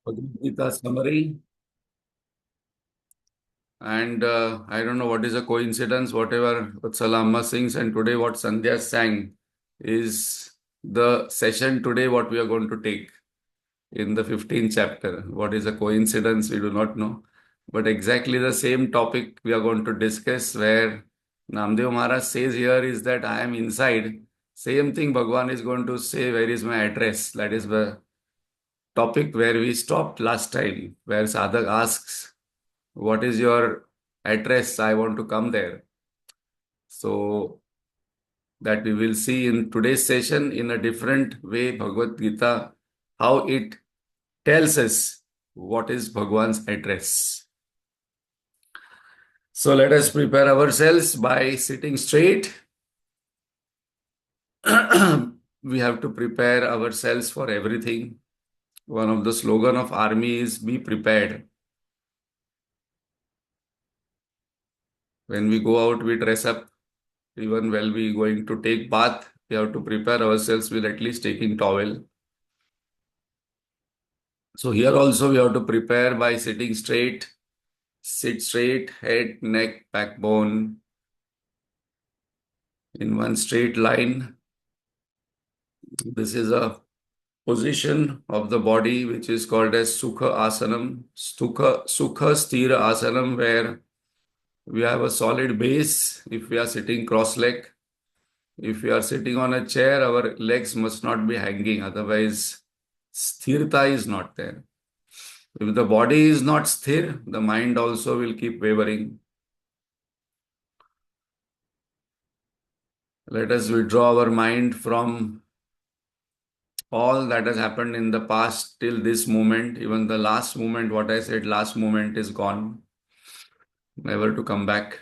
Bhagavad Gita summary. And I don't know what is a coincidence, whatever Vatsala Amma sings, and today what Sandhya sang is the session today, what we are going to take in the 15th chapter. What is a coincidence, we do not know. But exactly the same topic we are going to discuss, where Namdev Maharaj says here is that I am inside. Same thing Bhagwan is going to say, where is my address? That is the topic where we stopped last time, where Sadhak asks, what is your address? I want to come there. So that we will see in today's session in a different way, Bhagavad Gita, how it tells us what is Bhagwan's address. So let us prepare ourselves by sitting straight. We have to prepare ourselves for everything. One of the slogan of army is be prepared. When we go out, we dress up. Even while we going to take bath, we have to prepare ourselves with at least taking towel. So here also we have to prepare by sitting straight. Sit straight, head, neck, backbone in one straight line. This is a position of the body which is called as Sukha Asanam. Sukha Sthira Asanam, where we have a solid base if we are sitting cross-legged. If we are sitting on a chair, our legs must not be hanging, otherwise sthirta is not there. If the body is not sthir, the mind also will keep wavering. Let us withdraw our mind from all that has happened in the past till this moment. Even the last moment, what I said, last moment is gone, never to come back.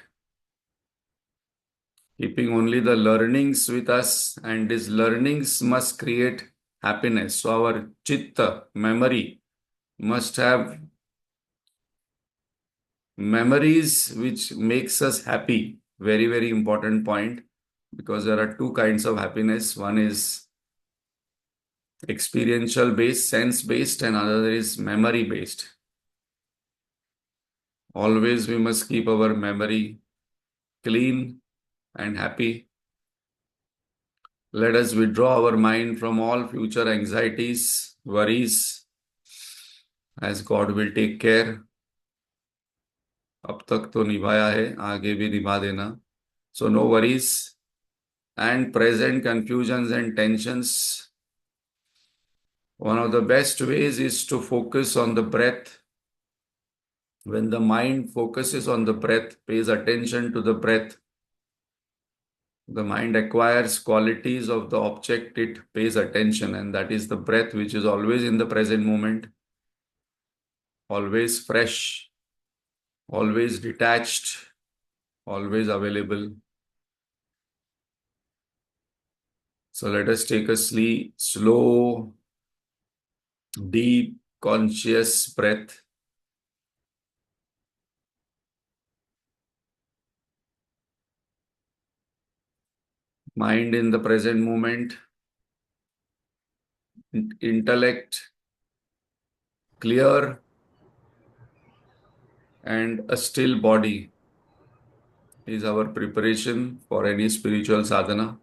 Keeping only the learnings with us, and these learnings must create happiness. So our chitta, memory, must have memories which makes us happy. Very, very important point, because there are two kinds of happiness. One is experiential based, sense based, and another is memory based. Always we must keep our memory clean and happy. Let us withdraw our mind from all future anxieties, worries, as God will take care. अब तक तो निभाया है, आगे भी निभा देना. So no worries and present confusions and tensions. One of the best ways is to focus on the breath. When the mind focuses on the breath, pays attention to the breath, the mind acquires qualities of the object it pays attention, and that is the breath, which is always in the present moment, always fresh, always detached, always available. So let us take a slow, deep, conscious breath. Mind in the present moment, intellect clear, and a still body is our preparation for any spiritual sadhana.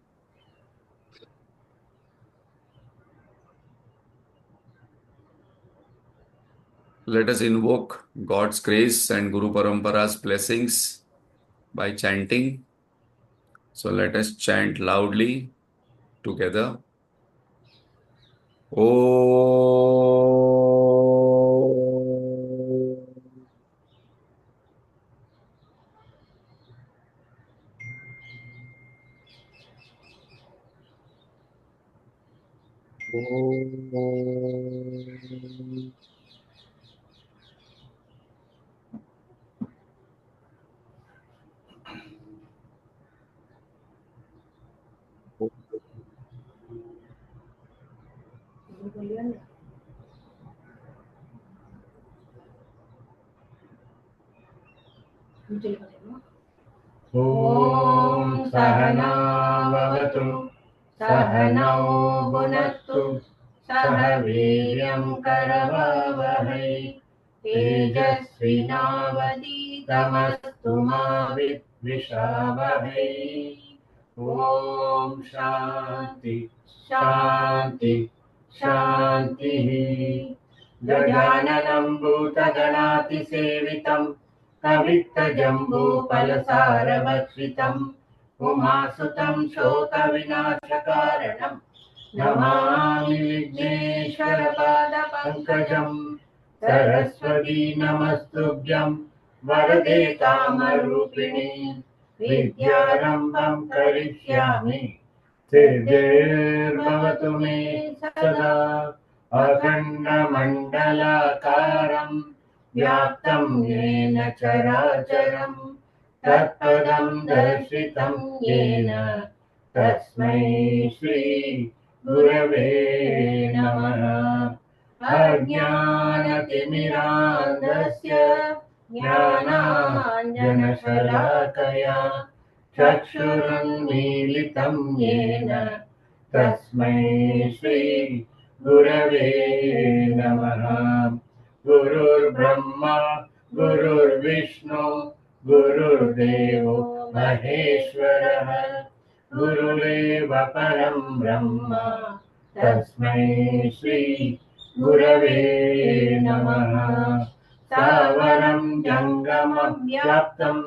Let us invoke God's grace and Guru Parampara's blessings by chanting. So let us chant loudly together. Om. Om. ॐ सहना भवतु सहनौ भुनक्तु सह वीर्यं करवावहै तेजस्विनावधीतमस्तु मा विद्विषावहै। ॐ शान्ति शान्ति शान्तिः। गजाननं भूतगणातिसेवितं कवित्तजम्बूफलसारभक्षितम् उमासुतं शोकविनाशकारणं नमामि विघ्नेश्वरपादपङ्कजं। सरस्वती नमस्तुभ्यं वरदे कामरूपिणि विद्यारम्भं करिष्यामि सिद्धिर्भवतु मे सदा। अखण्डमण्डलाकारं व्याप्तं येन चराचरं तत्पदं दर्शितं येन तस्मै श्री गुरवे नमः। अज्ञानतिमिरान्धस्य ज्ञानाञ्जनशलाकया चक्षुरुन्मीलितं येन तस्मै श्री गुरवे नमः। गुरुर्ब्रह्मा गुरुर्विष्णु गुरुर्देवो महेश्वरः गुरुरेव परं ब्रह्म तस्मै श्री गुरवे नमः। स्थावरं जङ्गमं व्याप्तं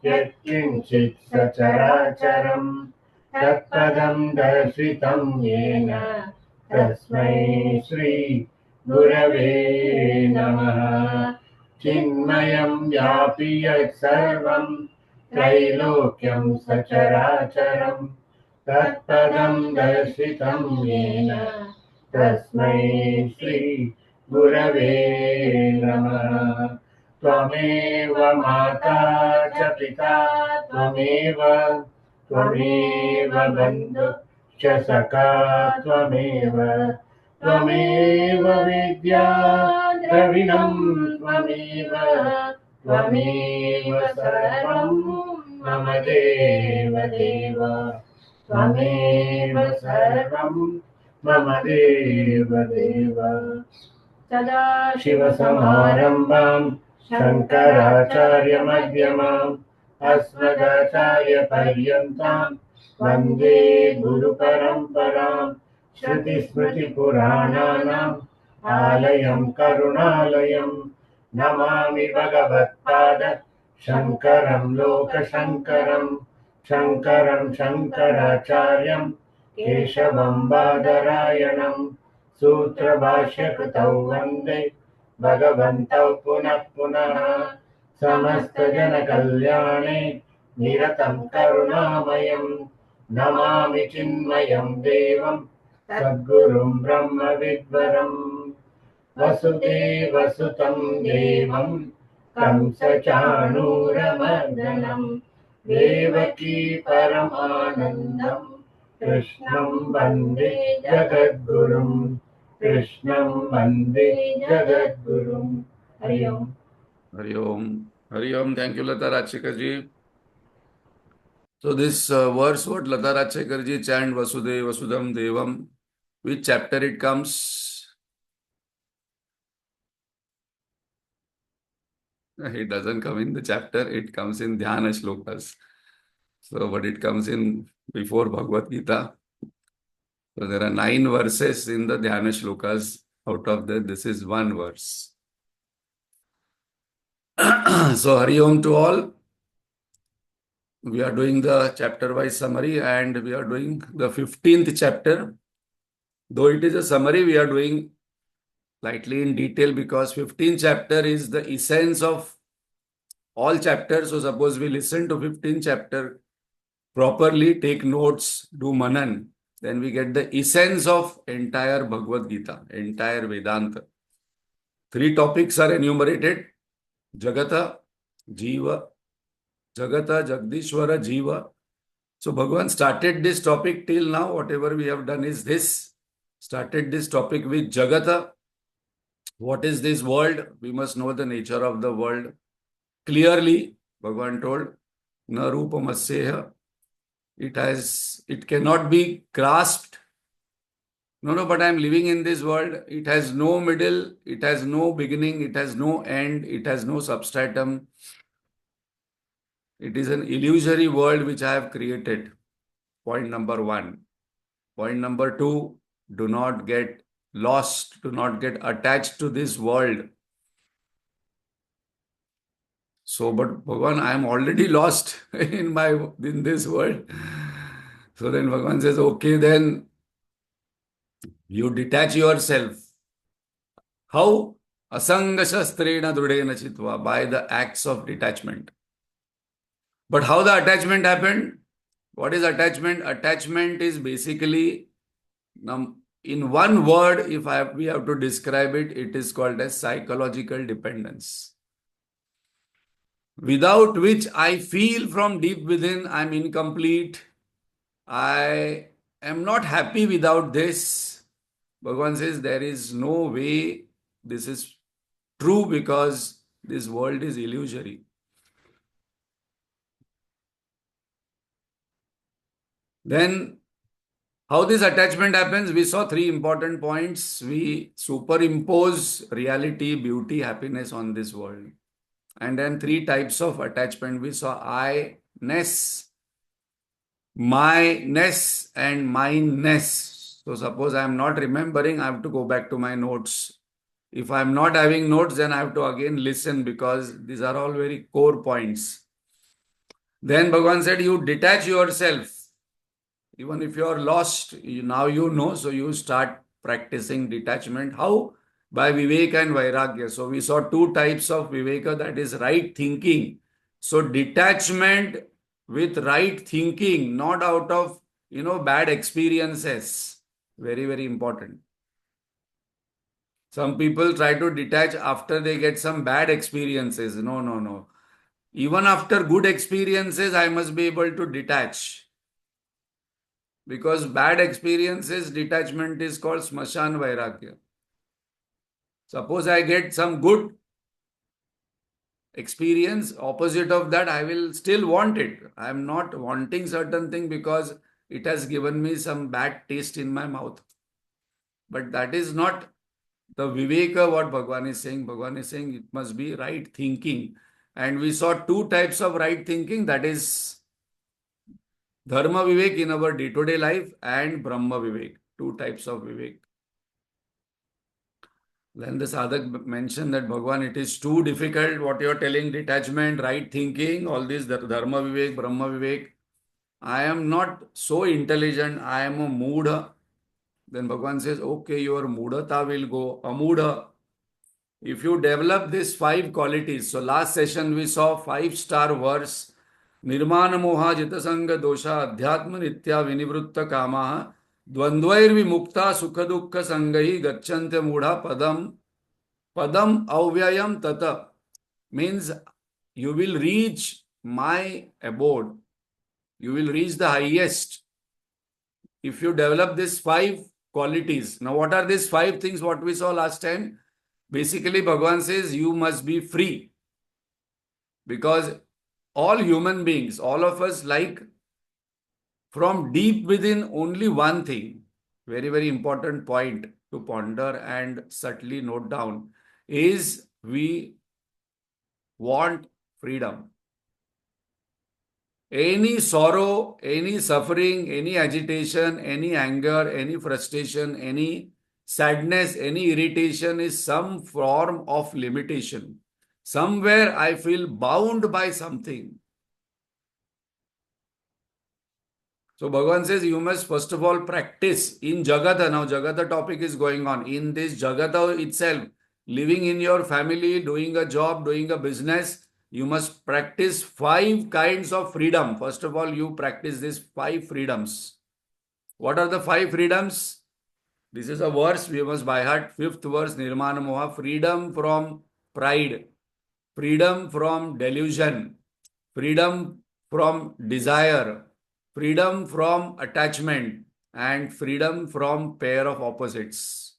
यत्किञ्चित् सचराचरं तत्पदं दर्शितं येन तस्मै श्री गुरवे नमः। चिन्मयं व्यापि यत्सर्वं त्रैलोक्यं सचराचरं तत्पदं दर्शितं येन तस्मै श्री गुरवे नमः। त्वमेव माता च पिता त्वमेव बन्धुश्च सखा त्वमेव विद्या द्रविणं त्वमेव सर्वं मम देव त्वमेव सर्वं मम देव। सदाशिवसमारम्भां शङ्कराचार्यमध्यमाम् अस्मदाचार्यपर्यन्तां वन्दे गुरुपरम्पराम्। श्रुतिस्मृतिपुराणानाम् आलयं करुणालयं नमामि भगवत्पाद शङ्करं लोकशङ्करं। शङ्करं शङ्कराचार्यं केशवं बादरायणं सूत्रभाष्यकृतौ वन्दे भगवन्तौ पुनः पुनः। समस्तजनकल्याणे निरतं करुणामयं नमामि चिन्मयं देवं सद्गुरुं ब्रह्मविद्वरम्। वसुदेवसुतं देवं कंसचाणूरमर्दनं देवकी परमानन्दं कृष्णं वन्दे जगद्गुरुं। कृष्णं वन्दे जगद्गुरुं। हरि ओम्। Hari Om. Hari Om. Thank you, Lata Rajshekar ji. So this verse, what Lata Rajshekar ji chant, Vasudev Vasudham Devam, which chapter it comes? It doesn't come in the chapter, it comes in Dhyana Shlokas. So, but it comes in before Bhagavad Gita. So there are 9 verses in the Dhyana Shlokas. Out of that, this is one verse. So, Hari Om to all. We are doing the chapter-wise summary and we are doing the 15th chapter. Though it is a summary, we are doing slightly in detail because 15th chapter is the essence of all chapters. So suppose we listen to 15th chapter properly, take notes, do manan, then we get the essence of entire Bhagavad Gita, entire Vedanta. 3 topics are enumerated: Jagata, Jiva, Jagata, Jagdishwara, Jiva. So Bhagavan started this topic till now. Whatever we have done is this. Started this topic with Jagata. What is this world? We must know the nature of the world. Clearly, Bhagavan told, Na rupamasyeha. It cannot be grasped. No, no, but I'm living in this world. It has no middle, it has no beginning, it has no end, it has no substratum. It is an illusory world which I have created. Point number one. Point number two, do not get lost, do not get attached to this world. So, but Bhagavan, I am already lost in this world. So then Bhagavan says, okay, then you detach yourself. How? Asanga shastrena drudena chitva, by the acts of detachment. But how the attachment happened? What is attachment? Attachment is basically, in one word, if we have to describe it, it is called as psychological dependence. Without which I feel from deep within I'm incomplete. I am not happy without this. Bhagavan says there is no way this is true because this world is illusory. Then, how this attachment happens? We saw three important points. We superimpose reality, beauty, happiness on this world. And then three types of attachment. We saw I-ness, my-ness, and mine-ness. So suppose I am not remembering, I have to go back to my notes. If I am not having notes, then I have to again listen because these are all very core points. Then Bhagavan said, you detach yourself. Even if you are lost, now you know, so you start practicing detachment. How? By Viveka and Vairagya. So we saw two types of Viveka, that is right thinking. So detachment with right thinking, not out of, bad experiences. Very, very important. Some people try to detach after they get some bad experiences. No, no, no. Even after good experiences, I must be able to detach. Because bad experiences, detachment is called Smashan Vairagya. Suppose I get some good experience, opposite of that, I will still want it. I am not wanting certain thing because it has given me some bad taste in my mouth. But that is not the Viveka what Bhagavan is saying. Bhagavan is saying it must be right thinking. And we saw two types of right thinking, that is Dharma Vivek in our day-to-day life and Brahma Vivek. Two types of Vivek. Then the sadhak mentioned that Bhagavan, it is too difficult what you are telling, detachment, right thinking, all this, Dharma Vivek, Brahma Vivek. I am not so intelligent, I am a moodha. Then Bhagavan says, okay, your moodhata will go, amudha. If you develop these five qualities, so last session we saw 5-star verse, Nirmana moha jitasanga dosha adhyatma nitya vinivrutta kamaha dvandvair vimukta sukha dukkha sangahi gacchante mudha padam avyayam tata, means you will reach my abode. You will reach the highest if you develop these five qualities. Now, what are these five things what we saw last time? Basically, Bhagavan says you must be free. Because all human beings, all of us like from deep within only one thing. Very, very important point to ponder and subtly note down is we want freedom. Any sorrow, any suffering, any agitation, any anger, any frustration, any sadness, any irritation is some form of limitation. Somewhere I feel bound by something. So Bhagavan says you must first of all practice in Jagata. Now Jagata topic is going on. In this Jagata itself, living in your family, doing a job, doing a business, you must practice 5 kinds of freedom. First of all, you practice these 5 freedoms. What are the 5 freedoms? This is a verse we must by heart. 5th verse, Nirmana Moha, freedom from pride, freedom from delusion, freedom from desire, freedom from attachment, and freedom from pair of opposites.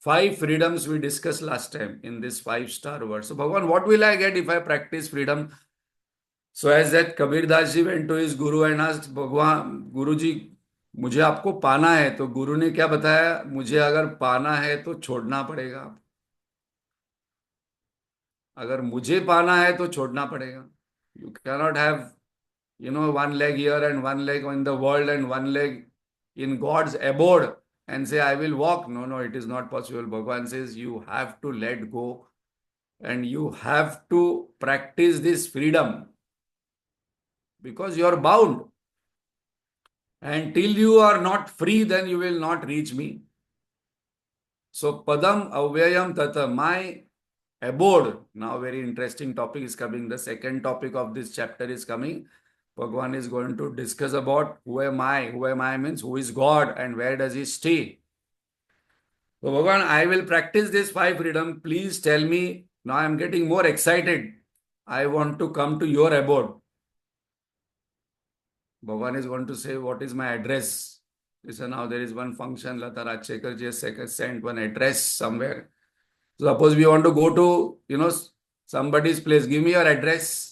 5 freedoms we discussed last time in this 5-star verse. So, Bhagavan, what will I get if I practice freedom? So, as that Kabir Das ji went to his guru and asked, Bhagavan, Guruji, मुझे आपको पाना है, तो गुरु ने क्या बताया, मुझे अगर पाना है तो छोड़ना पड़ेगा। अगर मुझे पाना है तो छोड़ना पड़ेगा। You cannot have, one leg here and one leg in the world and one leg in God's abode and say, I will walk. No, no, it is not possible. Bhagavan says you have to let go and you have to practice this freedom because you are bound. And till you are not free, then you will not reach me. So, Padam Avyayam Tata, my abode. Now, very interesting topic is coming. The second topic of this chapter is coming. Bhagavan is going to discuss about who am I. Who am I means who is God and where does he stay. So Bhagavan, I will practice this five freedom. Please tell me. Now I am getting more excited. I want to come to your abode. Bhagavan is going to say, what is my address? Listen, now there is one function. Lata Rajshekar ji has sent one address somewhere. So suppose we want to go to, somebody's place. Give me your address.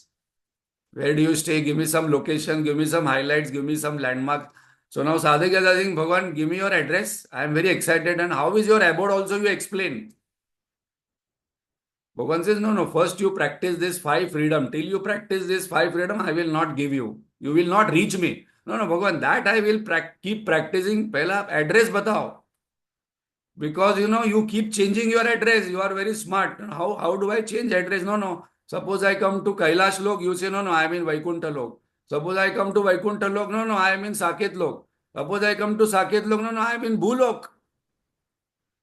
Where do you stay? Give me some location, give me some highlights, give me some landmarks. So now Sadhak is asking, Bhagavan, give me your address. I am very excited. And how is your abode also? You explain. Bhagavan says, no, no. First you practice this five freedom. Till you practice this five freedom, I will not give you. You will not reach me. No, no, Bhagavan, that I will keep practicing. Pehla address batao. Because you keep changing your address. You are very smart. How do I change address? No, no. Suppose I come to Kailash Lok, you say, no, no, I am in Vaikuntha Lok. Suppose I come to Vaikuntha Lok, no, no, I am in Saket Lok. Suppose I come to Saket Lok, no, no, I am in Bhulok,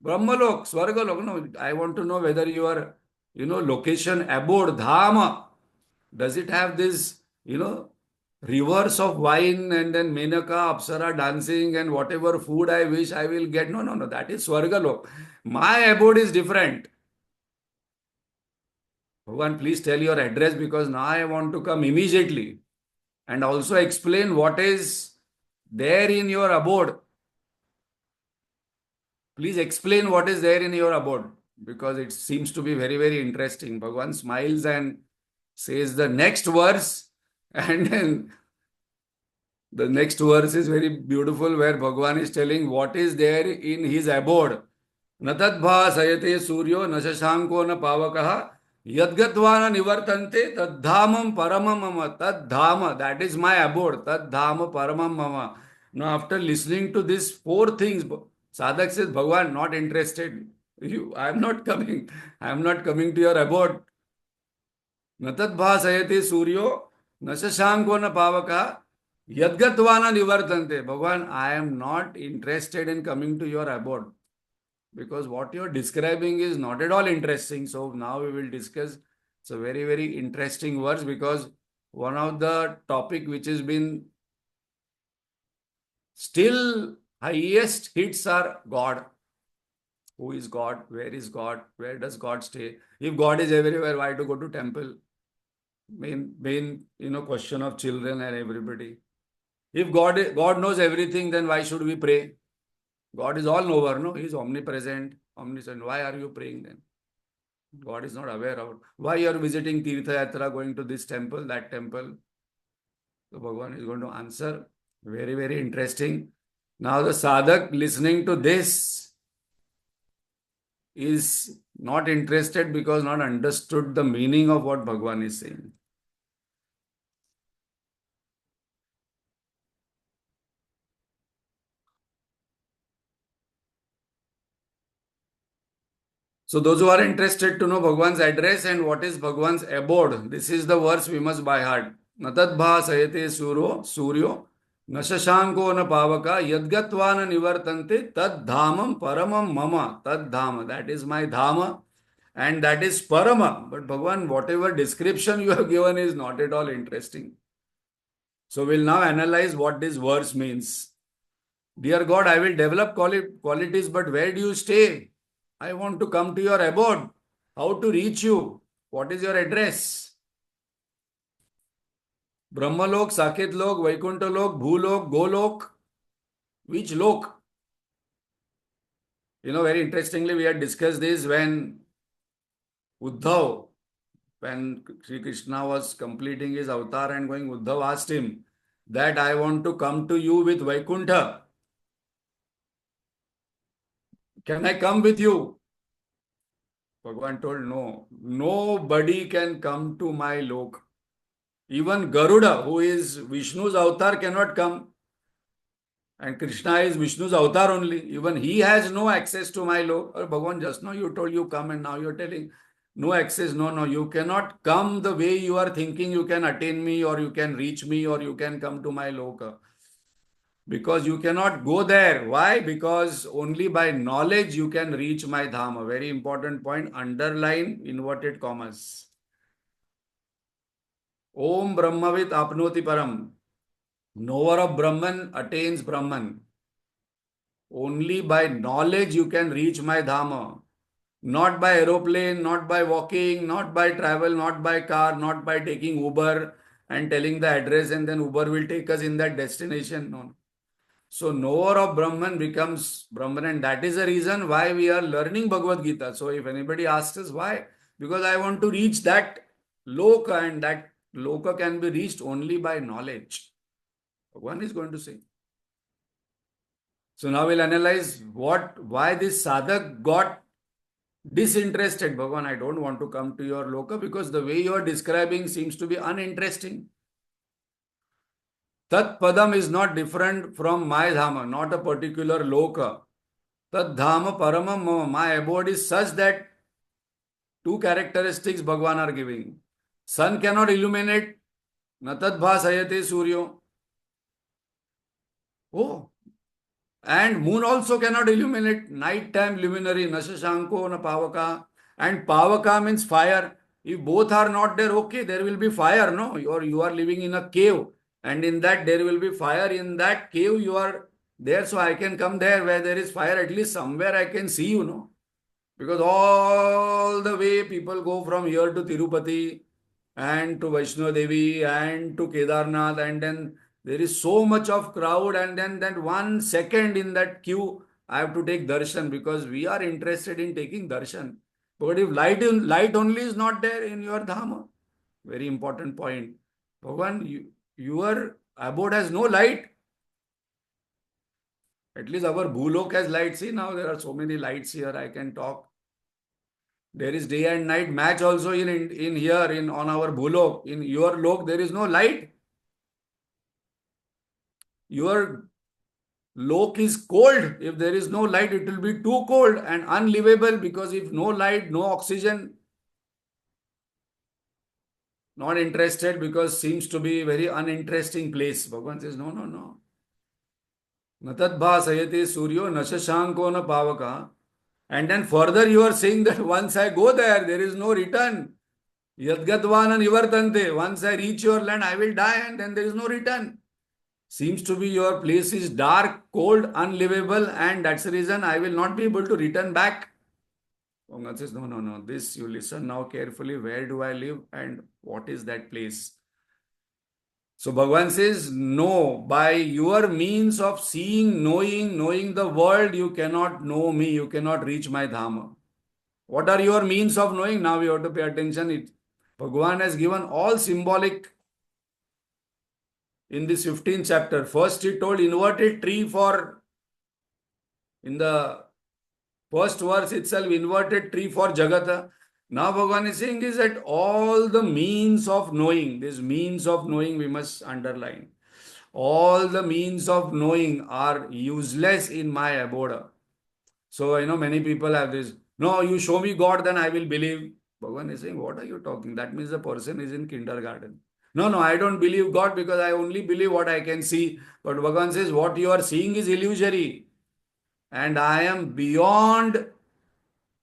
Brahmalok, Swarga Lok. No, I want to know whether your, location, abode, dhama, does it have this, rivers of wine and then Menaka, Apsara dancing and whatever food I wish I will get? No, no, no. That is Swargalok. My abode is different. Bhagavan, please tell your address because now I want to come immediately and also explain what is there in your abode. Please explain what is there in your abode because it seems to be very, very interesting. Bhagavan smiles and says the next verse and then the next verse is very beautiful where Bhagavan is telling what is there in his abode. Natadbha sayate suryo nashashanko na pavakaha yadgatva na nivartante tadhamam paramam mama. Tadhama, that is my abode. Tadhama paramam mama. Now after listening to these four things, Sadhak says, Bhagavan, not interested. I am not coming. I am not coming to your abode. Natadbhasayate suryo nashashanko na pavaka yadgatvana nivartante. Bhagavan, I am not interested in coming to your abode because what you are describing is not at all interesting. So now we will discuss. It's a very, very interesting verse because one of the topic which has been still highest hits are God. Who is God? Where is God? Where does God stay? If God is everywhere, why to go to temple? Main question of children and everybody. If God knows everything, then why should we pray? God is all over, no? He is omnipresent, omniscient. Why are you praying then? God is not aware of. Why you are visiting Tirtha Yatra, going to this temple, that temple? So Bhagavan is going to answer. Very, very interesting. Now the sadhak listening to this is not interested because not understood the meaning of what Bhagavan is saying. So those who are interested to know Bhagwan's address and what is Bhagwan's abode, this is the verse we must by heart. Natadbha sayate suryo nashashanko na pavaka yadgatva na nivartante tad dhamam paramam mama. Tad dhama, that is my dhama and that is parama. But Bhagwan, whatever description you have given is not at all interesting. So we'll now analyze what this verse means. Dear God, I will develop qualities, but where do you stay? I want to come to your abode. How to reach you? What is your address? Brahmalok, Saket Lok, Vaikuntha Lok, Bhulok, Golok. Which Lok? Very interestingly, we had discussed this when Uddhav, when Sri Krishna was completing his avatar and going, Uddhav asked him that I want to come to you with Vaikuntha. Can I come with you? Bhagavan told, no, nobody can come to my lok. Even Garuda, who is Vishnu's avatar, cannot come. And Krishna is Vishnu's avatar only. Even he has no access to my lok. Or Bhagavan, just now you told you come and now you're telling no access. No, no, you cannot come the way you are thinking you can attain me or you can reach me or you can come to my loka. Because you cannot go there. Why? Because only by knowledge you can reach my dham. A very important point, underline inverted commas. Om Brahmavit apnoti param. Knower of Brahman attains Brahman. Only by knowledge you can reach my dhama. Not by aeroplane, not by walking, not by travel, not by car, not by taking Uber and telling the address and then Uber will take us in that destination. No. So knower of Brahman becomes Brahman, and that is the reason why we are learning Bhagavad Gita. So if anybody asks us why, because I want to reach that loka, and that loka can be reached only by knowledge. One is going to say. So now we'll analyze why this sadhak got disinterested. Bhagavan, I don't want to come to your loka because the way you are describing seems to be uninteresting. Tat padam is not different from my dhama, not a particular loka. Tat dhama paramam mama. My abode is such that two characteristics Bhagavan are giving. Sun cannot illuminate. Na tat bhasayate suryo. Oh, and moon also cannot illuminate. Nighttime luminary, Nashashanko, na Pavaka. And Pavaka means fire. If both are not there, okay, there will be fire, no? Or you are living in a cave. And in that there will be fire. In that cave you are there. So I can come there where there is fire. At least somewhere I can see, Because all the way people go from here to Tirupati and to Vaishno Devi and to Kedarnath, and then there is so much of crowd, and then that 1 second in that queue I have to take darshan because we are interested in taking darshan. But if light only is not there in your dhama, very important point. Bhagavan, your abode has no light. At least our bhulok has light. See, now there are so many lights here. I can talk. There is day and night match also in here in on our bhulok. In your lok, there is no light. Your lok is cold. If there is no light, it will be too cold and unlivable because if no light, no oxygen, not interested because seems to be very uninteresting place. Bhagavan says, no, no, no. Natadbha sayate suryo nashashanko na pavaka. And then further you are saying that once I go there is no return. Yadgatvana nivartante. Once I reach your land, I will die and then there is no return. Seems to be your place is dark, cold, unlivable, and that's the reason I will not be able to return back. Bhagavan says, no, no, no. This you listen now carefully. Where do I live and what is that place? So Bhagavan says, no, by your means of seeing, knowing the world, you cannot know me, you cannot reach my Dhamma. What are your means of knowing? Now we have to pay attention. Bhagavan has given all symbolic in this 15th chapter. First he told inverted tree for, in the first verse itself, inverted tree for Jagata. Now Bhagavan is saying is that all the means of knowing, this means of knowing we must underline. All the means of knowing are useless in my abode. So, many people have this, no, you show me God, then I will believe. Bhagavan is saying, what are you talking? That means the person is in kindergarten. No, no, I don't believe God because I only believe what I can see. But Bhagavan says, what you are seeing is illusory. And I am beyond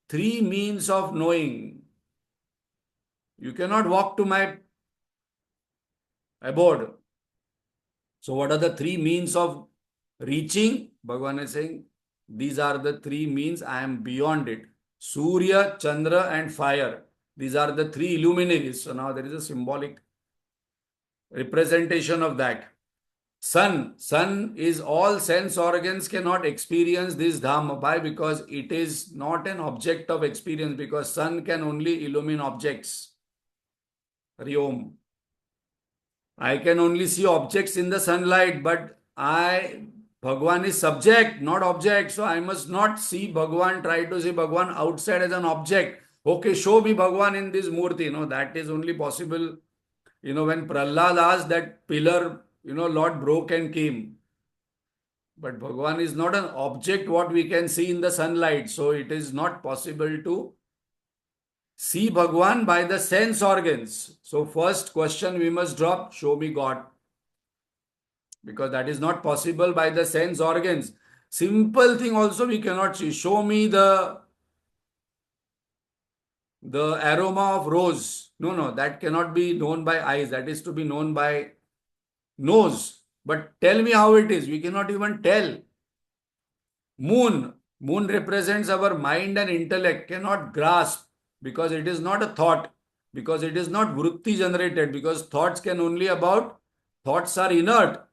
three means of knowing. You cannot walk to my abode. So, what are the three means of reaching? Bhagavan is saying, these are the three means I am beyond it. Surya, Chandra, and fire. These are the three luminaries. So now there is a symbolic representation of that. Sun is all sense organs cannot experience this Dhamma. Why? Because it is not an object of experience, because sun can only illumine objects. Hari Om. I can only see objects in the sunlight, but Bhagwan is subject, not object. So I must not see Bhagwan, try to see Bhagwan outside as an object. Okay, show me Bhagwan in this murti. No, that is only possible. When Prahlad asked that pillar, Lord broke and came. But Bhagwan is not an object what we can see in the sunlight. So it is not possible to see Bhagwan by the sense organs. So first question we must drop, show me God. Because that is not possible by the sense organs. Simple thing also we cannot see. Show me the aroma of rose. No, no, that cannot be known by eyes. That is to be known by nose. But tell me how it is. We cannot even tell. Moon. Moon represents our mind and intellect. Cannot grasp because it is not a thought. Because it is not vritti generated. Because thoughts can only about. Thoughts are inert.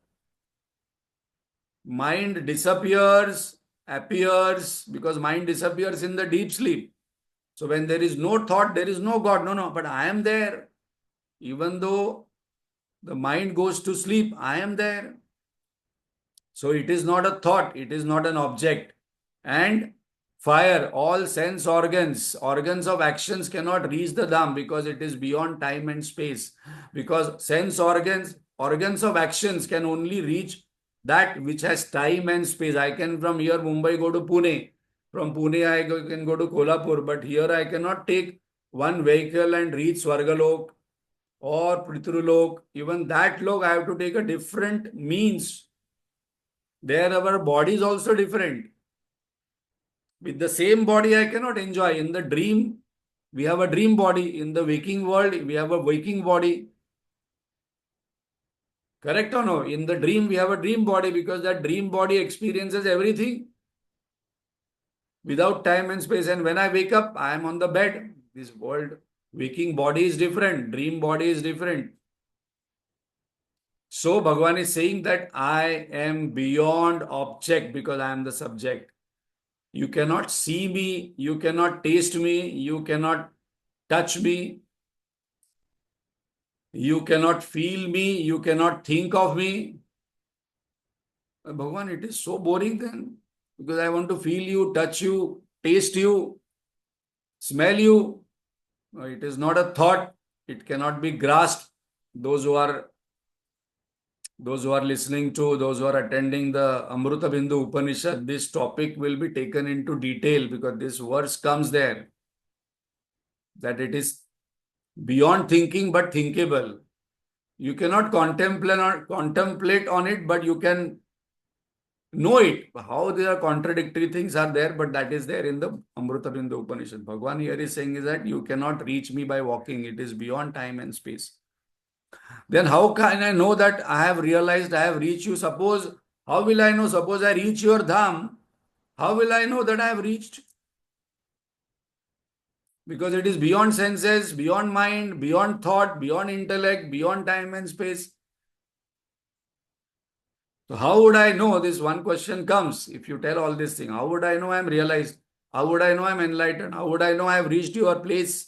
Mind disappears, appears, because mind disappears in the deep sleep. So when there is no thought, there is no God. No, no, but I am there. Even though the mind goes to sleep, I am there. So it is not a thought, it is not an object. And fire, all sense organs, organs of actions cannot reach the Dham because it is beyond time and space. Because sense organs, organs of actions can only reach that which has time and space. I can from here Mumbai go to Pune. From Pune can go to Kolhapur. But here I cannot take one vehicle and reach Swargalok or Pritrulok. Even that lok I have to take a different means. There our body is also different. With the same body, I cannot enjoy. In the dream, we have a dream body. In the waking world, we have a waking body. Correct or no? In the dream, we have a dream body because that dream body experiences everything without time and space. And when I wake up, I am on the bed. This world, waking body is different. Dream body is different. So Bhagavan is saying that I am beyond object because I am the subject. You cannot see me, you cannot taste me, you cannot touch me, you cannot feel me, you cannot think of me. Bhagavan, it is so boring then. Because I want to feel you, touch you, taste you, smell you. It is not a thought. It cannot be grasped. Those who are listening to, those who are attending the Amruta Bindu Upanishad, this topic will be taken into detail because this verse comes there. That it is beyond thinking but thinkable. You cannot contemplate on it, but you can know it. How there are contradictory things are there, but that is there in the Amruta Bindu Upanishad. Bhagwan here is saying is that you cannot reach me by walking. It is beyond time and space. Then how can I know that I have realized I have reached you? Suppose, how will I know? Suppose I reach your dham. How will I know that I have reached? Because it is beyond senses, beyond mind, beyond thought, beyond intellect, beyond time and space. So how would I know? This one question comes. If you tell all this thing, how would I know I am realized? How would I know I am enlightened? How would I know I have reached your place?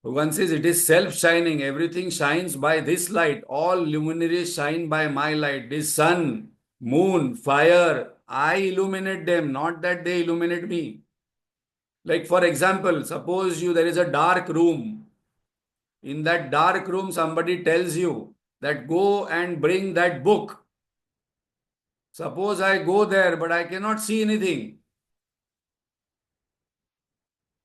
One says it is self-shining. Everything shines by this light. All luminaries shine by my light. This sun, moon, fire, I illuminate them, not that they illuminate me. Like for example, suppose there is a dark room. In that dark room, somebody tells you that go and bring that book. Suppose I go there, but I cannot see anything.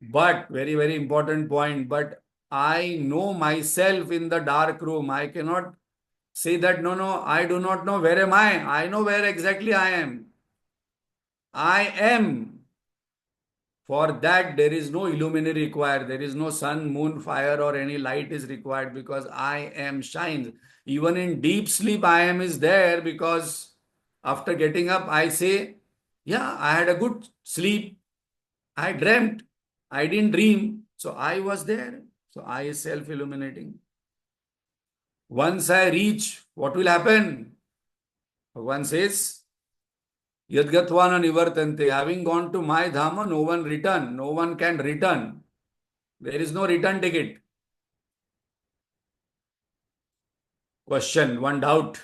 But, very, very important point, but I know myself in the dark room. I cannot say that, no, no, I do not know. Where am I? I know where exactly I am. I am. For that, there is no illuminary required. There is no sun, moon, fire, or any light is required because I am shines. Even in deep sleep, I am is there because after getting up, I say, yeah, I had a good sleep. I dreamt. I didn't dream. So I was there. So I is self-illuminating. Once I reach, what will happen? One says, Yadgatvana nivartante. Having gone to my dhama, no one return. No one can return. There is no return ticket. Question, one doubt.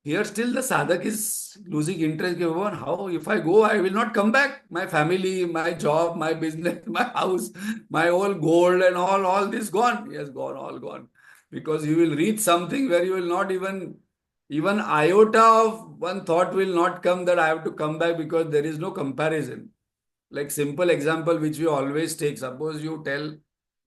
Here still the sadhak is losing interest. How if I go, I will not come back. My family, my job, my business, my house, my whole gold and all this gone. Yes, gone, all gone. Because you will reach something where you will not even iota of one thought will not come that I have to come back because there is no comparison. Like simple example which we always take. Suppose you tell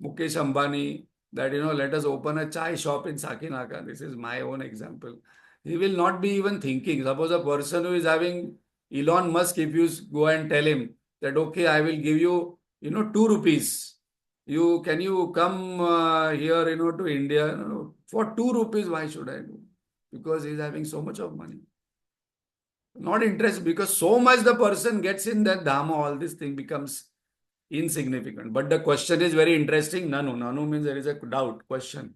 Mukesh Ambani that let us open a chai shop in Sakinaka. This is my own example. He will not be even thinking. Suppose a person who is having Elon Musk, if you go and tell him that okay, I will give you 2 rupees. Can you come here to India? No, for 2 rupees? Why should I do? Because he is having so much of money. Not interested because so much the person gets in that dhamma, all this thing becomes insignificant. But the question is very interesting. Nanu. Nanu means there is a doubt, question.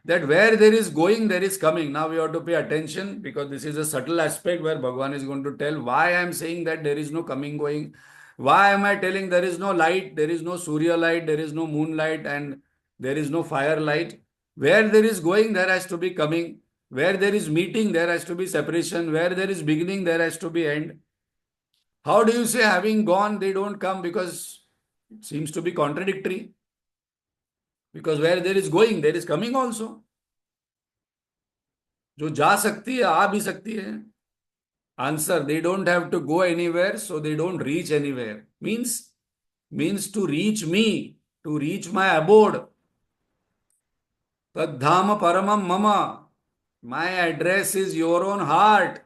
That where there is going, there is coming. Now we have to pay attention because this is a subtle aspect where Bhagavan is going to tell why I am saying that there is no coming, going. Why am I telling there is no light, there is no Surya light, there is no moonlight, and there is no fire light? Where there is going, there has to be coming. Where there is meeting, there has to be separation. Where there is beginning, there has to be end. How do you say having gone, they don't come? Because it seems to be contradictory. Because where there is going, there is coming also. जो जा सकती है आ भी सकती है. Answer, they don't have to go anywhere, so they don't reach anywhere. Means to reach me, to reach my abode. Tadhama paramam mama. My address is your own heart.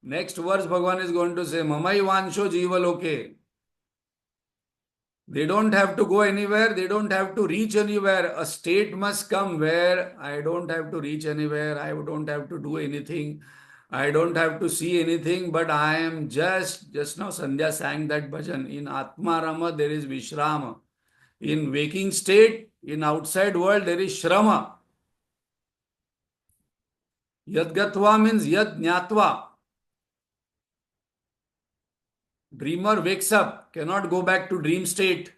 Next verse Bhagavan is going to say, Mamai vansho jiva loke. They don't have to go anywhere. They don't have to reach anywhere. A state must come where I don't have to reach anywhere. I don't have to do anything. I don't have to see anything, but I am just now Sandhya sang that bhajan. In Atma Rama, there is Vishrama. In waking state, in outside world, there is Shrama. Yad Gatva means Yad Jnatva. Dreamer wakes up, cannot go back to dream state.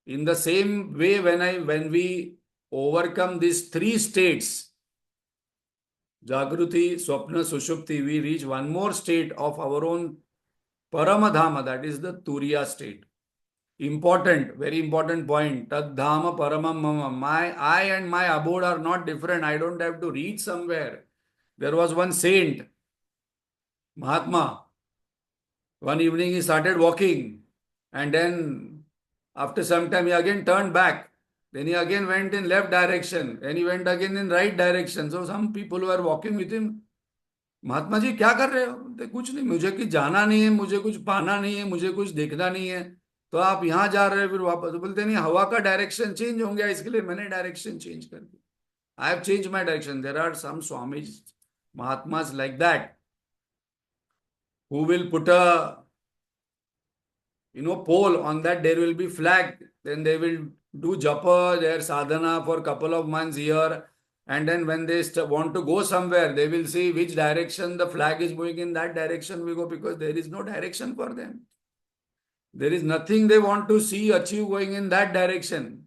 In the same way, when we overcome these 3 states, Jagruti, Swapna, Sushupti, we reach one more state of our own Paramadhama, that is the Turiya state. Important, very important point. Tadhama Paramam Mama. I and my abode are not different. I don't have to reach somewhere. There was one saint, Mahatma. One evening he started walking, and then after some time he again turned back. Then he again went in left direction. Then he went again in right direction. So some people who are walking with him, Mahatma ji क्या कर रहे हो? बोलते कुछ नहीं, मुझे कि जाना नहीं है, मुझे कुछ पाना नहीं है, मुझे कुछ देखना नहीं है, तो आप यहाँ जा रहे हो फिर वापस? तो बोलते नहीं, हवा का डायरेक्शन चेंज हो गया, इसके लिए मैंने डायरेक्शन चेंज कर दी. I have change my direction. There are some swami mahatmas like that who will put a pole. On that there will be flag. Then they will do japa, their sadhana for a couple of months here. And then when they want to go somewhere, they will see which direction the flag is moving. In that direction we go, because there is no direction for them. There is nothing they want to see, achieve going in that direction.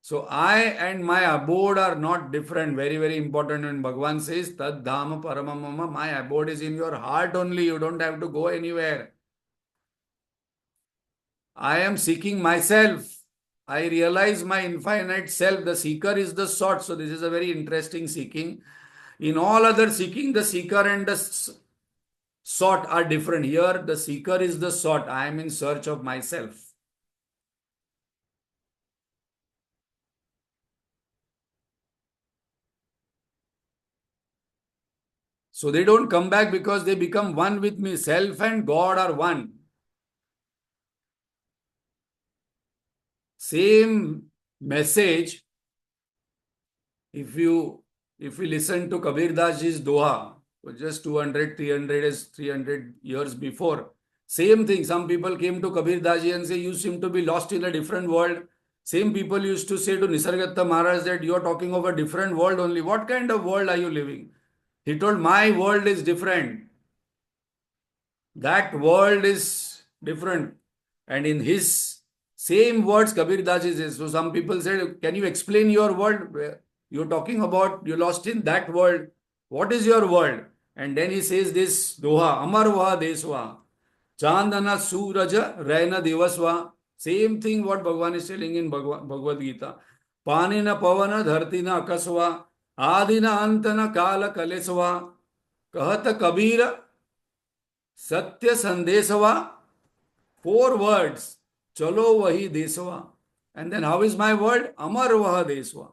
So I and my abode are not different. Very, very important. When Bhagavan says, Tad Dhama Paramamama, my abode is in your heart only. You don't have to go anywhere. I am seeking myself. I realize my infinite self. The seeker is the sought. So this is a very interesting seeking. In all other seeking, the seeker and the sought are different. Here, the seeker is the sought. I am in search of myself. So they don't come back because they become one with me. Self and God are one. Same message, if we listen to Kabir Das Ji's Doha, just 200, 300 years before, same thing. Some people came to Kabir Das Ji and say, you seem to be lost in a different world. Same people used to say to Nisargadatta Maharaj that you are talking of a different world only. What kind of world are you living? He told, my world is different. That world is different. And in his same words, Kabir Das says. So some people said, can you explain your world? You're talking about you lost in that world. What is your world? And then he says this doha, Amar Vaha Deswa, Chandana Suraja Raina Devaswa. Same thing what Bhagavan is telling in Bhagavad Gita. Panina Pavana Dhartina Akaswa, Adina Antana Kala Kaleswa, Kahata Kabira, Satya Sandeswa. Four words. Chalo Vahi Deswa. And then how is my word? Amar Vaha Deswa.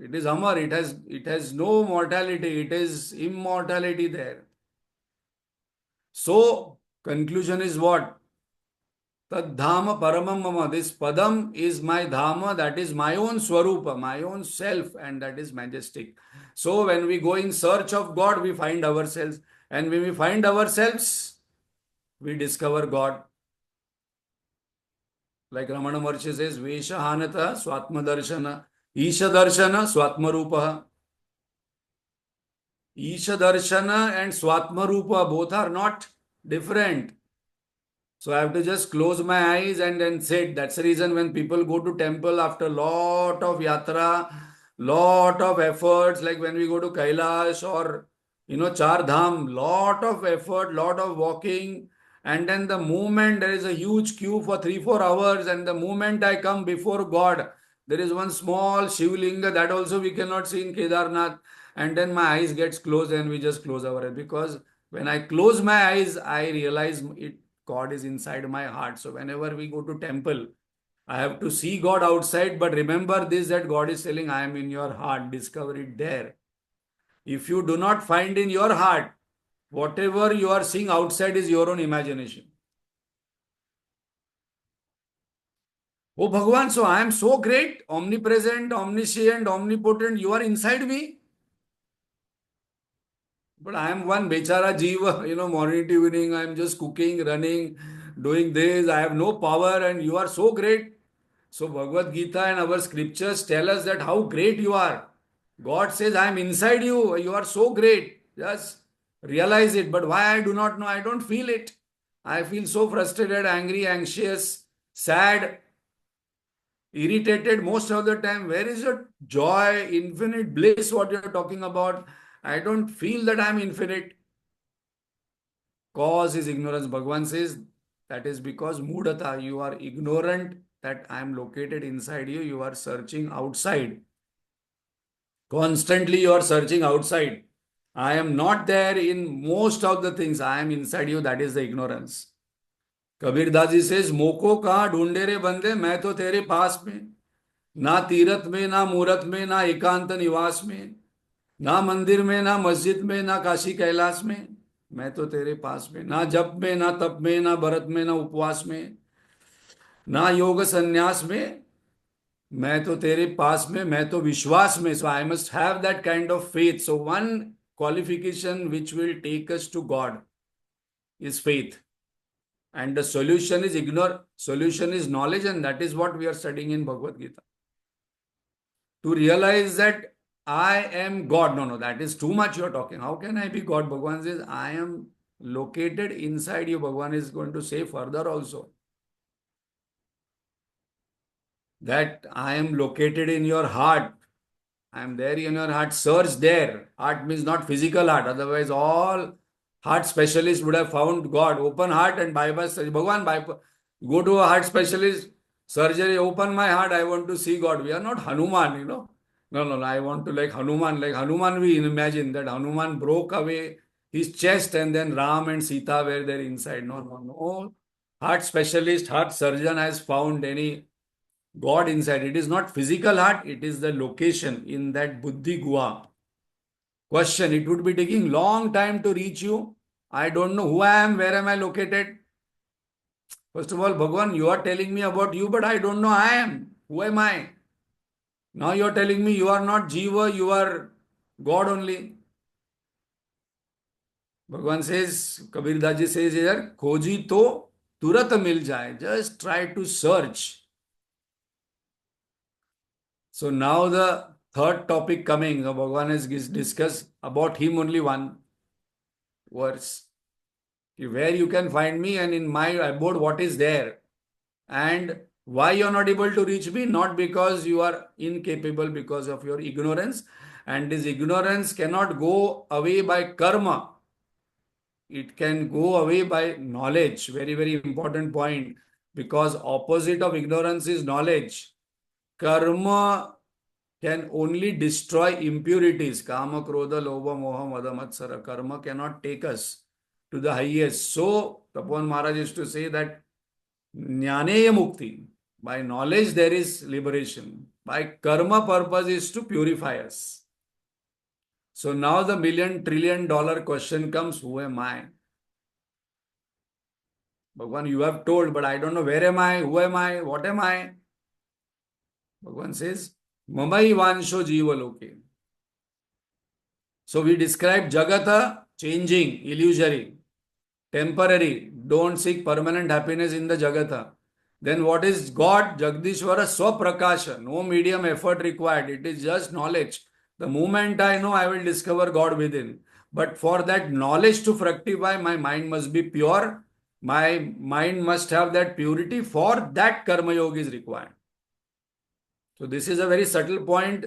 It is Amar. It has no mortality. It is immortality there. So conclusion is what? Tad Dhama Paramam Mama. This Padam is my Dhama, that is my own Swarupa, my own self, and that is majestic. So when we go in search of God, we find ourselves. And when we find ourselves, we discover God. Like Ramana Maharshi says, Vesha Hanata Swatma Darshana, Isha Darshana Swatma Rupa. Isha Darshana and Swatma Rupa both are not different. So I have to just close my eyes and then sit. That's the reason when people go to temple after lot of yatra, lot of efforts, like when we go to Kailash or Char Dham, lot of effort, lot of walking, and then the moment there is a huge queue for 3-4 hours, and the moment I come before God, there is one small Shivlinga that also we cannot see in Kedarnath, and then my eyes gets closed and we just close our eyes because when I close my eyes, I realize it God is inside my heart. So whenever we go to temple, I have to see God outside, but remember this that God is telling, I am in your heart. Discover it there. If you do not find in your heart, whatever you are seeing outside is your own imagination. Oh Bhagavan, so I am so great, omnipresent, omniscient, omnipotent. You are inside me. But I am one bechara jiva, morning to evening, I am just cooking, running, doing this. I have no power and you are so great. So Bhagavad Gita and our scriptures tell us that how great you are. God says, I am inside you. You are so great. Just realize it. But why I do not know? I don't feel it. I feel so frustrated, angry, anxious, sad, irritated most of the time. Where is your joy, infinite bliss, what you're talking about? I don't feel that I'm infinite. Cause is ignorance. Bhagavan says that is because mudata, you are ignorant that I am located inside you. You are searching outside. Constantly you are searching outside. I am not there in most of the things. I am inside you. That is the ignorance. Kabir Das ji says, मोको कहाँ ढूंढे रे बंदे मैं तो तेरे पास में ना तीरथ में ना मूरत में ना एकांत निवास में ना मंदिर में ना मस्जिद में ना काशी कैलाश में मैं तो तेरे पास में ना जप में ना तप में ना व्रत में ना उपवास में ना योग संन्यास में मैं तो तेरे पास में मैं तो विश्वास में so I must have that kind of faith so one qualification which will take us to God is faith and the solution is solution is knowledge and that is what we are studying in Bhagavad Gita to realize that I am God. No, that is too much you are talking. How can I be God? Bhagavan says, I am located inside you. Bhagavan is going to say further also that I am located in your heart. I am there in your heart. Search there. Heart means not physical heart. Otherwise, all heart specialists would have found God. Open heart and bypass. Bhagavan, go to a heart specialist. Surgery, open my heart. I want to see God. We are not Hanuman. No. I want to like Hanuman. Like Hanuman, we imagine that Hanuman broke away his chest and then Ram and Sita were there inside. No. Heart specialist, heart surgeon has found any God inside. It is not physical heart, it is the location in that Buddhi Guha. Question, it would be taking long time to reach you. I don't know who I am, where am I located? First of all, Bhagavan, you are telling me about you, but I don't know I am. Who am I? Now you are telling me you are not Jiva, you are God only. Bhagavan says, Kabir Das ji says here, Khoji to turat mil jaye. Just try to search. So now the third topic coming, Bhagavan has discussed about him only one verse. Where you can find me and in my abode what is there. And Why you are not able to reach me? Not because you are incapable, because of your ignorance. And this ignorance cannot go away by karma. It can go away by knowledge. Very, very important point. Because opposite of ignorance is knowledge. Karma can only destroy impurities. Kama, Krodha, Lobha, Moha, Mada, Matsara. Karma cannot take us to the highest. So, Tapan Maharaj used to say that Jnaneya Mukti. By knowledge, there is liberation. By karma purpose is to purify us. So now the million trillion dollar question comes, who am I? Bhagwan, you have told, but I don't know where am I, who am I, what am I? Bhagwan says, Mamai Vansho Jiva Loke. So we describe Jagata changing, illusory, temporary. Don't seek permanent happiness in the Jagata. Then what is God? Jagdishwara Swaprakasha. No medium effort required. It is just knowledge. The moment I know, I will discover God within. But for that knowledge to fructify, my mind must be pure. My mind must have that purity. For that, Karma Yoga is required. So this is a very subtle point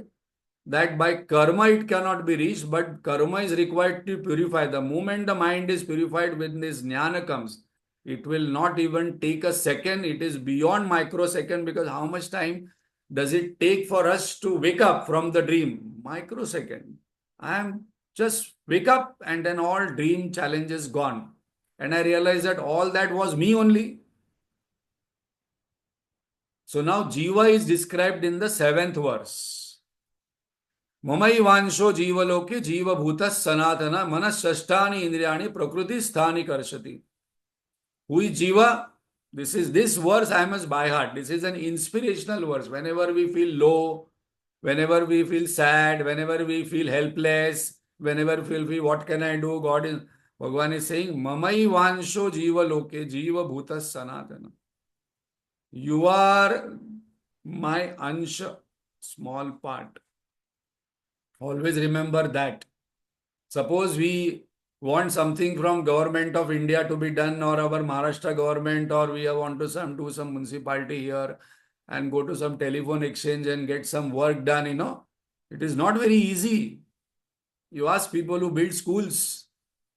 that by karma it cannot be reached, but karma is required to purify. The moment the mind is purified, when this jnana comes, it will not even take a second. It is beyond microsecond, because how much time does it take for us to wake up from the dream? Microsecond. I am just wake up and then all dream challenges gone. And I realize that all that was me only. So now Jiva is described in the seventh verse. ममैवांशो जीवलोके जीवभूत सनातन मनःष्ठानि इंद्रियाणि प्रकृति स्थानि कर्षति. Who is Jiva? This verse I must by heart. This is an inspirational verse. Whenever we feel low, whenever we feel sad, whenever we feel helpless, whenever we feel what can I do? God is Bhagavan is saying, Mamaivansho Jiva Loke Jiva Bhuta Sanatana. You are my ansha, small part. Always remember that. Suppose we want something from government of India to be done, or our Maharashtra government, or we want to do some municipality here and go to some telephone exchange and get some work done, it is not very easy. You ask people who build schools,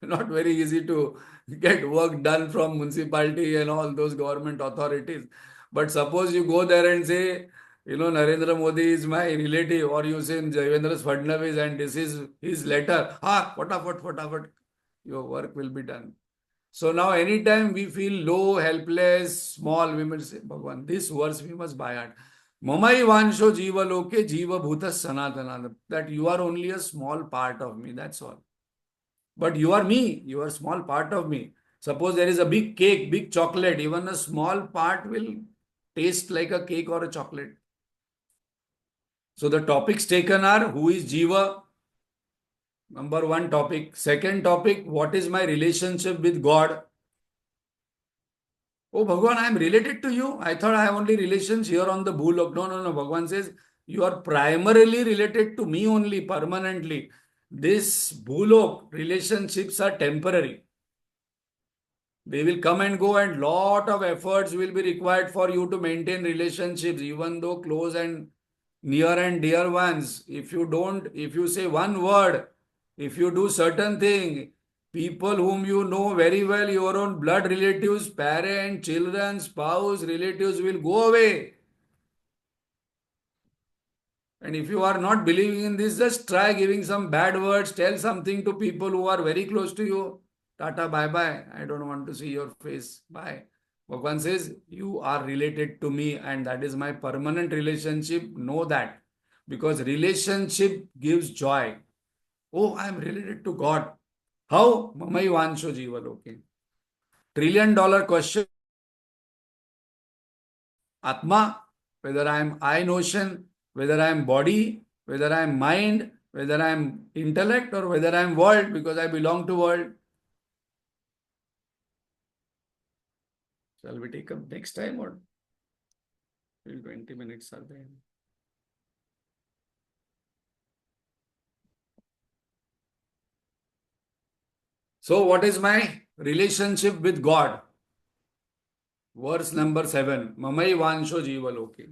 not very easy to get work done from municipality and all those government authorities. But suppose you go there and say, Narendra Modi is my relative, or you say Devendra Fadnavis and this is his letter. Fatafat, your work will be done. So now anytime we feel low, helpless, small, we must say, Bhagwan, this verse we must by heart. Mamai vansho jiva loke jiva bhuta sanatana. That you are only a small part of me, that's all. But you are me, you are a small part of me. Suppose there is a big cake, big chocolate, even a small part will taste like a cake or a chocolate. So the topics taken are, who is Jiva? Number one topic. Second topic, what is my relationship with God? Oh, Bhagwan, I am related to you. I thought I have only relations here on the Bhulok. No. Bhagwan says, you are primarily related to me only, permanently. This Bhulok relationships are temporary. They will come and go, and lot of efforts will be required for you to maintain relationships, even though close and near and dear ones. If you say one word, if you do certain thing, people whom you know very well, your own blood relatives, parents, children, spouse, relatives will go away. And if you are not believing in this, just try giving some bad words, tell something to people who are very close to you. Tata, bye bye. I don't want to see your face. Bye. Bhagwan says, you are related to me, and that is my permanent relationship. Know that. Because relationship gives joy. Oh, I am related to God. How? Mamai Vansho Jiva Loke. $1 trillion question. Atma, whether I am I notion, whether I am body, whether I am mind, whether I am intellect, or whether I am world, because I belong to world. Shall we take up next time, or 20 minutes are there? So what is my relationship with God? Verse number 7. Mamai vansho jiva loke.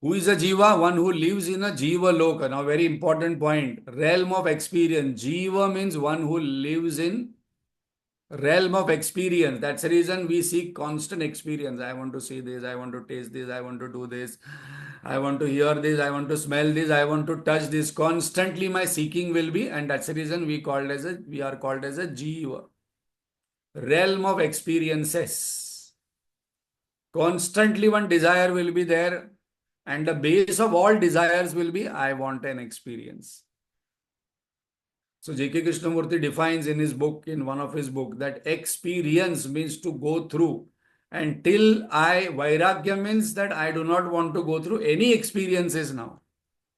Who is a jiva? One who lives in a jiva loka. Now, very important point. Realm of experience. Jiva means one who lives in realm of experience. That's the reason we seek constant experience. I want to see this, I want to taste this, I want to do this, I want to hear this, I want to smell this, I want to touch this. Constantly my seeking will be, and that's the reason we are called as a jiva. Realm of experiences. Constantly one desire will be there, and the base of all desires will be I want an experience. So J.K. Krishnamurti defines in his book, in one of his book, that experience means to go through. And till Vairagya means that I do not want to go through any experiences now.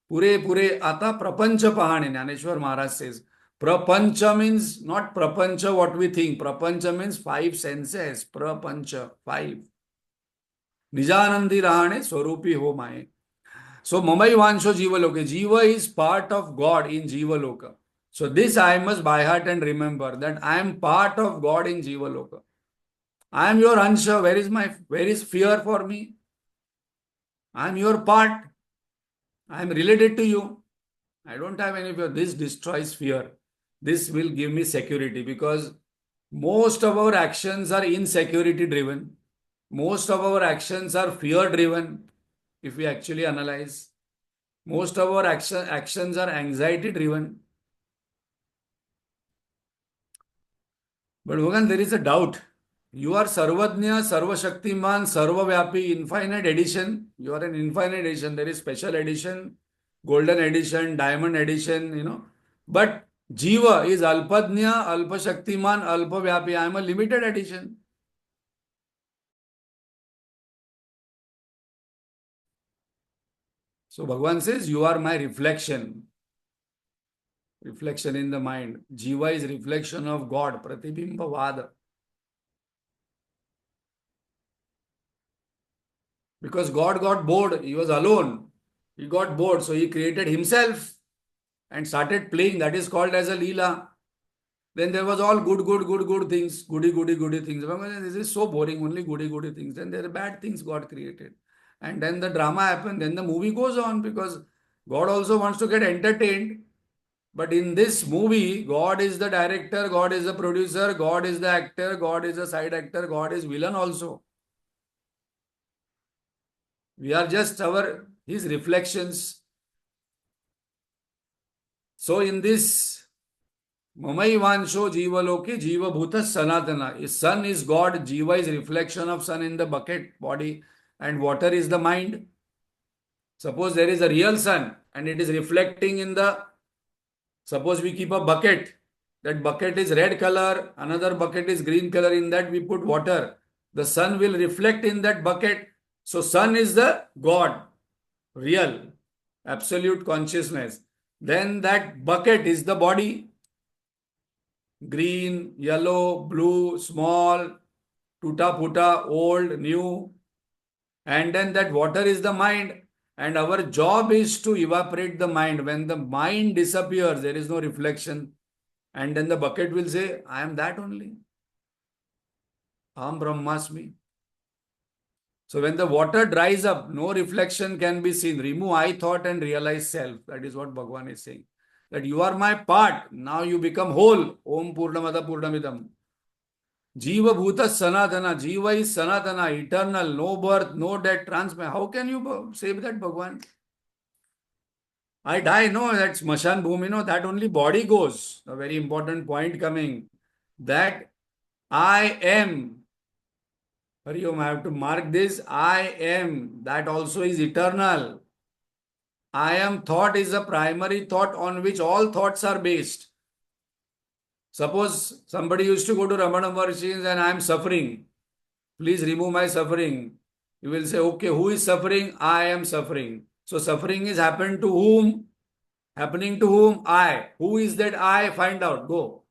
Pure ata prapancha pahane, Jnaneshwar Maharaj says. Prapancha means not prapancha what we think. Prapancha means five senses. Prapancha, five. Nijanandi rahane swarupi ho mae. So Mamai Vansho Jiva Loka. Jiva is part of God in Jiva Loka. So this I must by heart and remember that I am part of God in Jiva Loka. I am your Ansha. Where is fear for me? I am your part. I am related to you. I don't have any fear. This destroys fear. This will give me security because most of our actions are insecurity driven. Most of our actions are fear driven if we actually analyze. Most of our actions are anxiety driven. But Bhagavan, there is a doubt. You are Sarvajna, Sarvashaktiman, Sarvavyapi, infinite edition. You are an infinite edition. There is special edition, golden edition, diamond edition. But Jiva is Alpadnya, Alpashaktiman, Alpavyapi. I am a limited edition. So Bhagavan says, you are my reflection. Reflection in the mind. Jiva is reflection of God. Pratibimba Vada. Because God got bored. He was alone. He got bored. So he created himself and started playing. That is called as a Leela. Then there was all good things. Goody things. This is so boring. Only goody things. Then there are bad things God created. And then the drama happened. Then the movie goes on because God also wants to get entertained. But in this movie, God is the director, God is the producer, God is the actor, God is the side actor, God is villain also. We are just his reflections. So in this Mamai Vansho Jiva Loki Jiva Bhuta Sanatana. Sun is God, Jiva is reflection of sun in the bucket body, and water is the mind. Suppose there is a real sun and it is reflecting in the, suppose we keep a bucket, that bucket is red color, another bucket is green color, in that we put water. The sun will reflect in that bucket. So sun is the God, real, absolute consciousness. Then that bucket is the body. Green, yellow, blue, small, tuta puta, old, new. And then that water is the mind. And our job is to evaporate the mind. When the mind disappears, there is no reflection. And then the bucket will say, I am that only. Aham Brahmasmi. So when the water dries up, no reflection can be seen. Remove I thought and realize self. That is what Bhagavan is saying. That you are my part. Now you become whole. Om Purnamada Purnamidam. Jiva Bhuta Sanatana. Jiva is Sanatana, eternal, no birth, no death, transmission. How can you say that, Bhagavan? I die, no, that's Mashan Bhumi, no, that only body goes. A very important point coming. That I am. Hari Om, I have to mark this. I am. That also is eternal. I am thought is a primary thought on which all thoughts are based. Suppose somebody used to go to Ramana Maharshi and I am suffering. Please remove my suffering. You will say, okay, who is suffering? I am suffering. So suffering is happened to whom? Happening to whom? I. Who is that I? Find out. Go.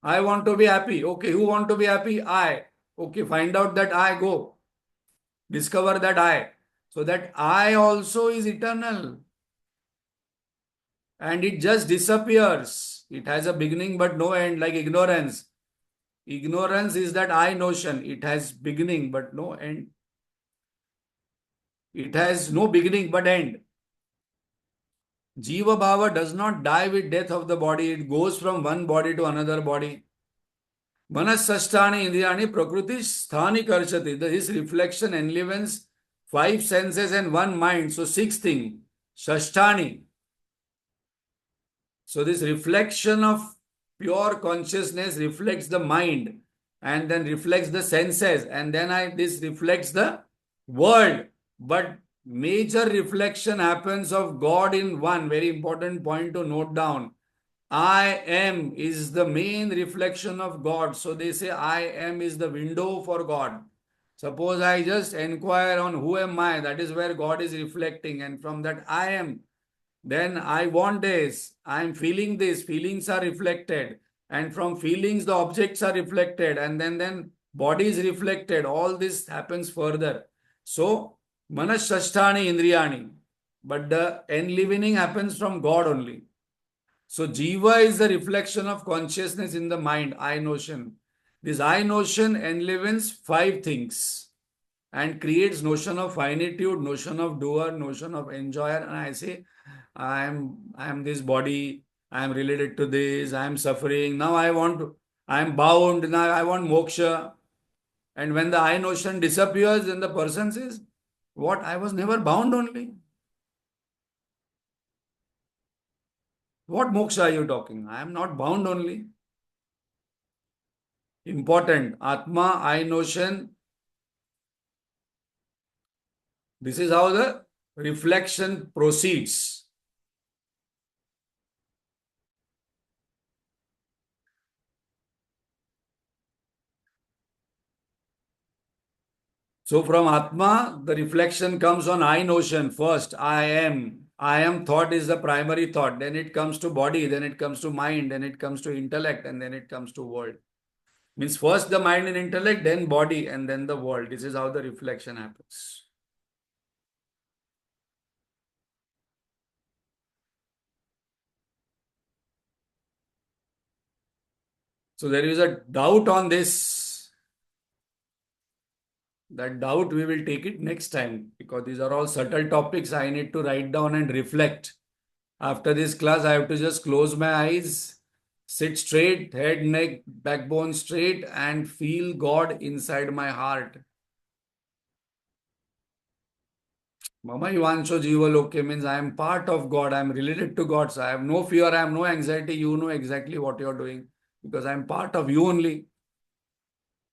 I want to be happy. Okay, who want to be happy? I. Okay, find out that I. Go. Discover that I. So that I also is eternal. And it just disappears. It has a beginning but no end, like ignorance. Ignorance is that I notion. It has beginning but no end. It has no beginning but end. Jiva Bhava does not die with death of the body. It goes from one body to another body. Manasasthani Indriyani Prakriti Sthani Karshati. His reflection enlivens five senses and one mind. So six thing. Shashtani. So this reflection of pure consciousness reflects the mind and then reflects the senses and then this reflects the world. But major reflection happens of God in one. Very important point to note down. I am is the main reflection of God. So they say I am is the window for God. Suppose I just inquire on who am I, that is where God is reflecting. And from that I am, then I want this, I am feeling this, feelings are reflected. And from feelings, the objects are reflected. And then body is reflected. All this happens further. So, manas shashtani indriyani. But the enlivening happens from God only. So jiva is the reflection of consciousness in the mind, I notion. This I notion enlivens five things and creates notion of finitude, notion of doer, notion of enjoyer. And I say, I am this body, I am related to this, I am suffering. Now I am bound, now I want moksha. And when the I notion disappears, then the person says, what? I was never bound only. What moksha are you talking? I am not bound only. Important. Atma, I notion. This is how the reflection proceeds. So from Atma, the reflection comes on I notion. First, I am. I am thought is the primary thought. Then it comes to body. Then it comes to mind. Then it comes to intellect. And then it comes to world. Means first the mind and intellect, then body, and then the world. This is how the reflection happens. So there is a doubt on this. That doubt we will take it next time because these are all subtle topics I need to write down and reflect. After this class, I have to just close my eyes, sit straight, head, neck, backbone straight, and feel God inside my heart. Mama Ivansho Jiva Loke means I am part of God. I am related to God. So I have no fear. I have no anxiety. You know exactly what you are doing because I am part of you only.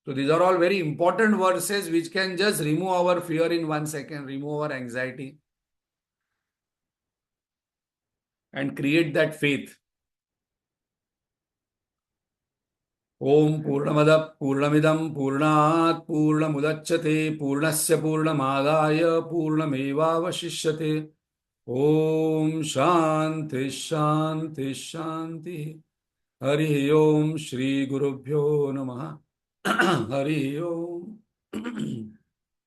So these are all very important verses which can just remove our fear in 1 second, remove our anxiety, and create that faith. ओम पूर्णमद पूर्णमिदं पूर्णात् पूर्णमुदच्यते पूर्णस्य पूर्णमादाय पूर्णमेवावशिष्यते ओम शांति शांति शांति हरि ओम श्री गुरुभ्यो नमः हरि ओम